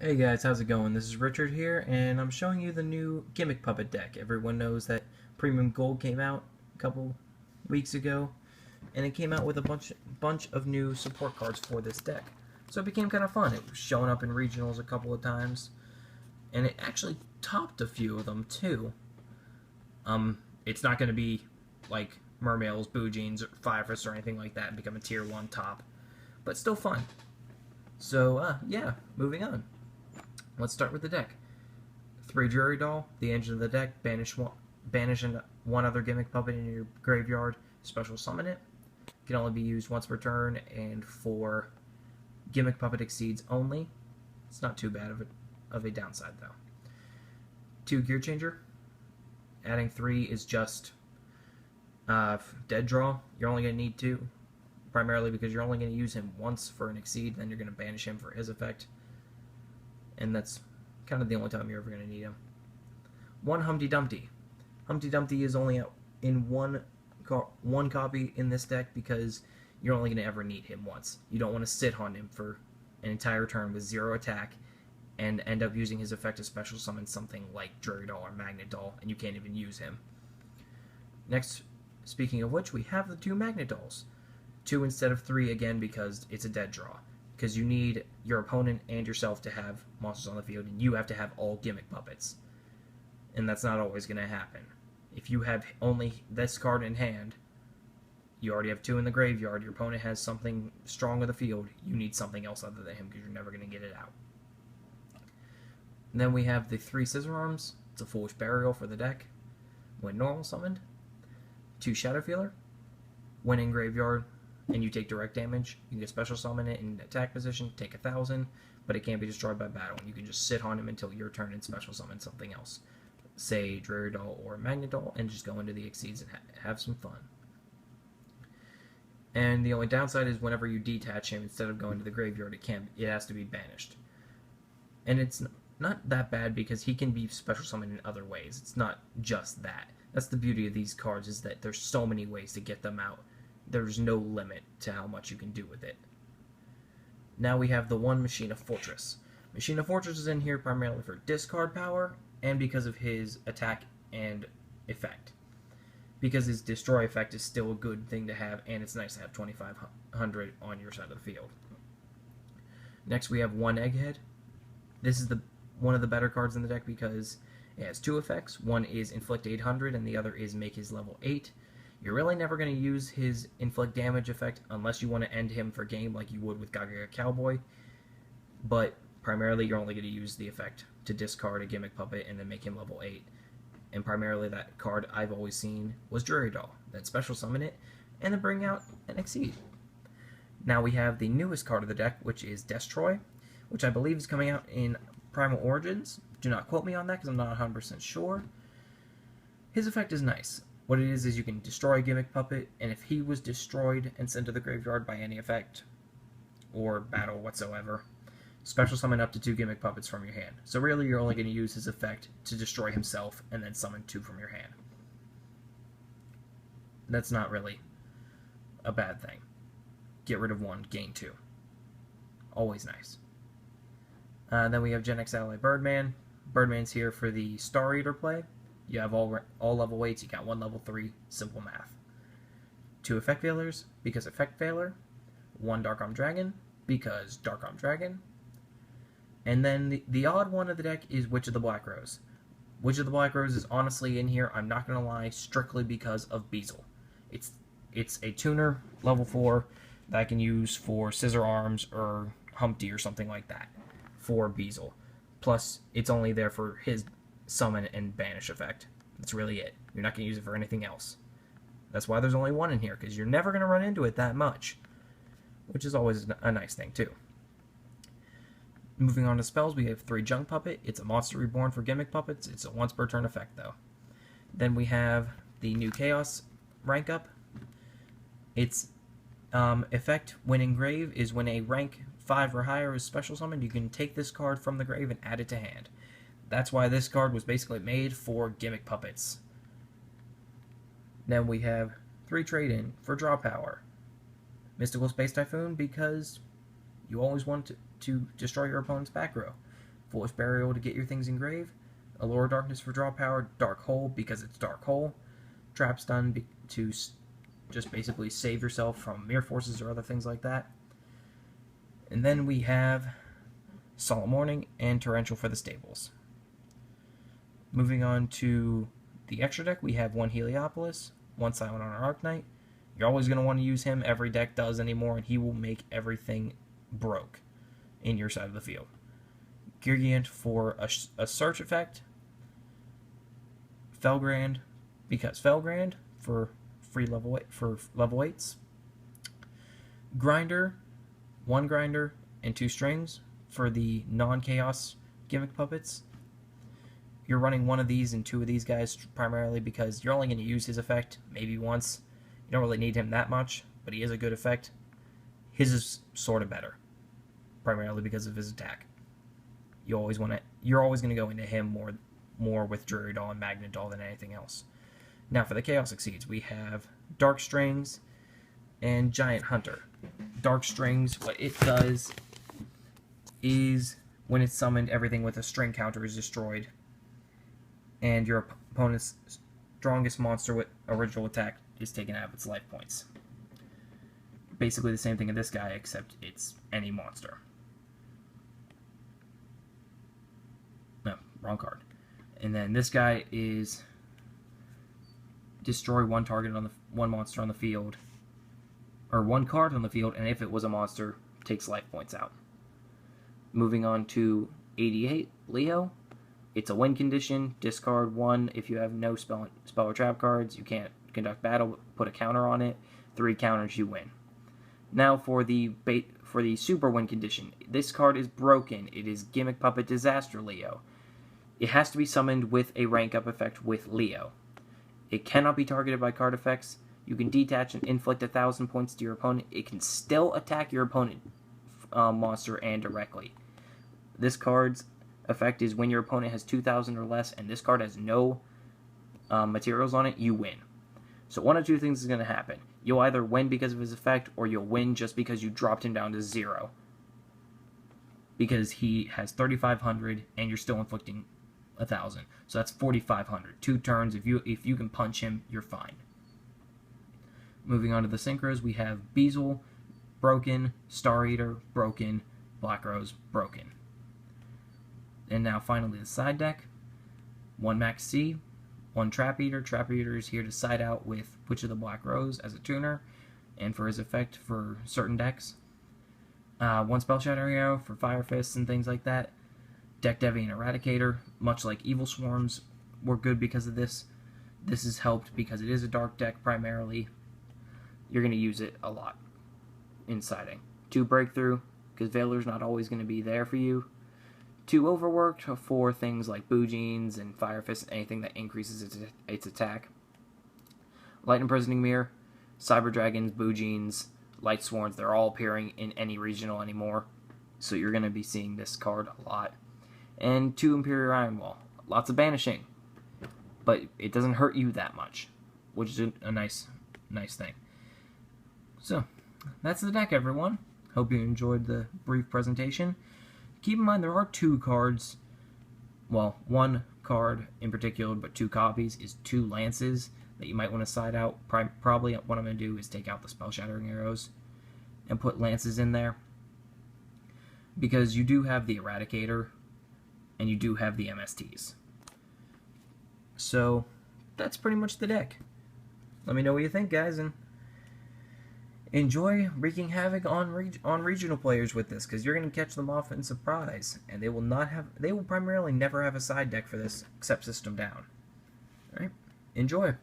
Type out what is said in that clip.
Hey guys, how's it going? This is Richard here, and I'm showing you the new Gimmick Puppet deck. Everyone knows that Premium Gold came out a couple weeks ago, and it came out with a bunch of new support cards for this deck. So it became kind of fun. It was showing up in regionals a couple of times, and it actually topped a few of them too. It's not going to be like Mermails, Boo Jeans, or Firefist or anything like that and become a tier 1 top, but still fun. So yeah, moving on. Let's start with the deck. 3 Jury Doll, the engine of the deck, banish one other Gimmick Puppet in your graveyard, special summon it. Can only be used once per turn, and for Gimmick Puppet Exceeds only. It's not too bad of a downside though. 2 Gear Changer, adding 3 is just dead draw. You're only going to need 2, primarily because you're only going to use him once for an Exceed, then you're going to banish him for his effect. And that's kind of the only time you're ever going to need him. 1 Humpty Dumpty. Humpty Dumpty is only in one copy in this deck because you're only going to ever need him once. You don't want to sit on him for an entire turn with 0 attack and end up using his effect to special summon something like Jury Doll or Magnet Doll, and you can't even use him. Next, speaking of which, we have the 2 Magnet Dolls. 2 instead of 3 again because it's a dead draw. Because you need your opponent and yourself to have monsters on the field, and you have to have all Gimmick Puppets. And that's not always going to happen. If you have only this card in hand, you already have 2 in the graveyard, your opponent has something strong on the field, you need something else other than him because you're never going to get it out. And then we have the 3 Scissor Arms. It's a Foolish Burial for the deck. When normal summoned. 2 Shadow Feeler. When in graveyard and you take direct damage, you can get special summon it in attack position, take 1,000, but it can't be destroyed by battle. You can just sit on him until your turn and special summon something else, say Jury Doll or Magnet Doll, and just go into the Exceeds and have some fun. And the only downside is whenever you detach him, instead of going to the graveyard, it has to be banished. And it's not that bad because he can be special summoned in other ways. It's not just that. That's the beauty of these cards, is that there's so many ways to get them out. There's no limit to how much you can do with it. Now we have the 1 Machina Fortress. Machina Fortress is in here primarily for discard power and because of his attack and effect. Because his destroy effect is still a good thing to have, and it's nice to have 2,500 on your side of the field. Next we have 1 Egghead. This is one of the better cards in the deck because it has 2 effects. One is Inflict 800 and the other is Make his level 8. You're really never going to use his inflict damage effect unless you want to end him for game like you would with Gaga Cowboy, but primarily you're only going to use the effect to discard a Gimmick Puppet and then make him level 8, and primarily that card I've always seen was Jury Doll. Then special summon it, and then bring out an Exceed. Now we have the newest card of the deck, which is Destroy, which I believe is coming out in Primal Origins. Do not quote me on that because I'm not 100% sure. His effect is nice. What it is you can destroy a Gimmick Puppet, and if he was destroyed and sent to the graveyard by any effect or battle whatsoever, special summon up to 2 Gimmick Puppets from your hand. So really you're only going to use his effect to destroy himself and then summon 2 from your hand. That's not really a bad thing. Get rid of 1, gain 2. Always nice. Then we have Gen X Ally Birdman. Birdman's here for the Star Eater play. You have all level 8s, you got 1 level 3, simple math. 2 Effect Failures, because Effect Failure. 1 Dark Arm Dragon, because Dark Arm Dragon. And then the odd one of the deck is Witch of the Black Rose. Witch of the Black Rose is honestly in here, I'm not going to lie, strictly because of Beazle. It's a tuner, level 4, that I can use for Scissor Arms or Humpty or something like that, for Beazle. Plus, it's only there for his summon and banish effect. That's really it. You're not going to use it for anything else. That's why there's only 1 in here, because you're never going to run into it that much, which is always a nice thing too. Moving on to spells, we have 3 Junk Puppet. It's a monster reborn for Gimmick Puppets. It's a once per turn effect though. Then we have the new Chaos rank up. Its effect when in grave is when a rank 5 or higher is special summoned, you can take this card from the grave and add it to hand. That's why this card was basically made for Gimmick Puppets. Then we have 3 Trade-In for draw power. Mystical Space Typhoon because you always want to destroy your opponent's back row. Foolish Burial to get your things engraved, Allure Darkness for draw power, Dark Hole because it's Dark Hole, Trap Stun to just basically save yourself from Mirror Forces or other things like that. And then we have Solemn Warning and Torrential for the stables. Moving on to the extra deck, we have one Heliopolis, one Silent Honor Arknight. You're always going to want to use him. Every deck does anymore, and he will make everything broke in your side of the field. Gigant for a search effect. Felgrand, because Felgrand for free level 8s. Grinder, one Grinder and 2 strings for the non-chaos Gimmick Puppets. You're running one of these and 2 of these guys primarily because you're only going to use his effect maybe once. You don't really need him that much, but he is a good effect. His is sort of better, primarily because of his attack. You're always going to go into him more with Dreary Doll and Magnet Doll than anything else. Now for the Chaos Exceeds, we have Dark Strings and Giant Hunter. Dark Strings, what it does is when it's summoned, everything with a string counter is destroyed, and your opponent's strongest monster with original attack is taken out of its life points. Basically the same thing in this guy, except it's any monster. No, wrong card. And then this guy is destroy one target on one monster on the field, or one card on the field, and if it was a monster, takes life points out. Moving on to 88, Leo. It's a win condition. Discard 1 if you have no spell or trap cards. You can't conduct battle. Put a counter on it. 3 counters, you win. Now for the super win condition. This card is broken. It is Gimmick Puppet Disaster Leo. It has to be summoned with a rank up effect with Leo. It cannot be targeted by card effects. You can detach and inflict 1,000 points to your opponent. It can still attack your opponent monster and directly. This card's effect is when your opponent has 2,000 or less and this card has no materials on it, you win. So one of 2 things is going to happen. You'll either win because of his effect, or you'll win just because you dropped him down to 0. Because he has 3,500 and you're still inflicting 1,000. So that's 4,500. 2 turns. If you can punch him, you're fine. Moving on to the synchros, we have Beazle, broken, Star Eater, broken, Black Rose, broken. And now finally the side deck. 1 Max C, 1 Trap Eater. Trap Eater is here to side out with Witch of the Black Rose as a tuner, and for his effect for certain decks. 1 Spell Shattering Arrow for Fire Fists and things like that. Deck Deviant Eradicator, much like Evil Swarms, were good because of this. This has helped because it is a dark deck primarily. You're going to use it a lot in siding. 2 Breakthrough, because Veiler's not always going to be there for you. 2 Overworked for things like Boogeens and Fire Fist, anything that increases its attack. Light Imprisoning Mirror, Cyber Dragons, Boogeens, Light Sworns, they're all appearing in any regional anymore. So you're going to be seeing this card a lot. And 2 Imperial Iron Wall. Lots of banishing. But it doesn't hurt you that much, which is a nice thing. So, that's the deck, everyone. Hope you enjoyed the brief presentation. Keep in mind there are 2 cards. Well, 1 card in particular, but 2 copies is 2 Lances that you might want to side out. Probably what I'm going to do is take out the Spell Shattering Arrows and put Lances in there. Because you do have the Eradicator and you do have the MSTs. So, that's pretty much the deck. Let me know what you think, guys, and enjoy wreaking havoc on regional players with this, because you're going to catch them off in surprise, and they will primarily never have a side deck for this except System Down. Alright, enjoy.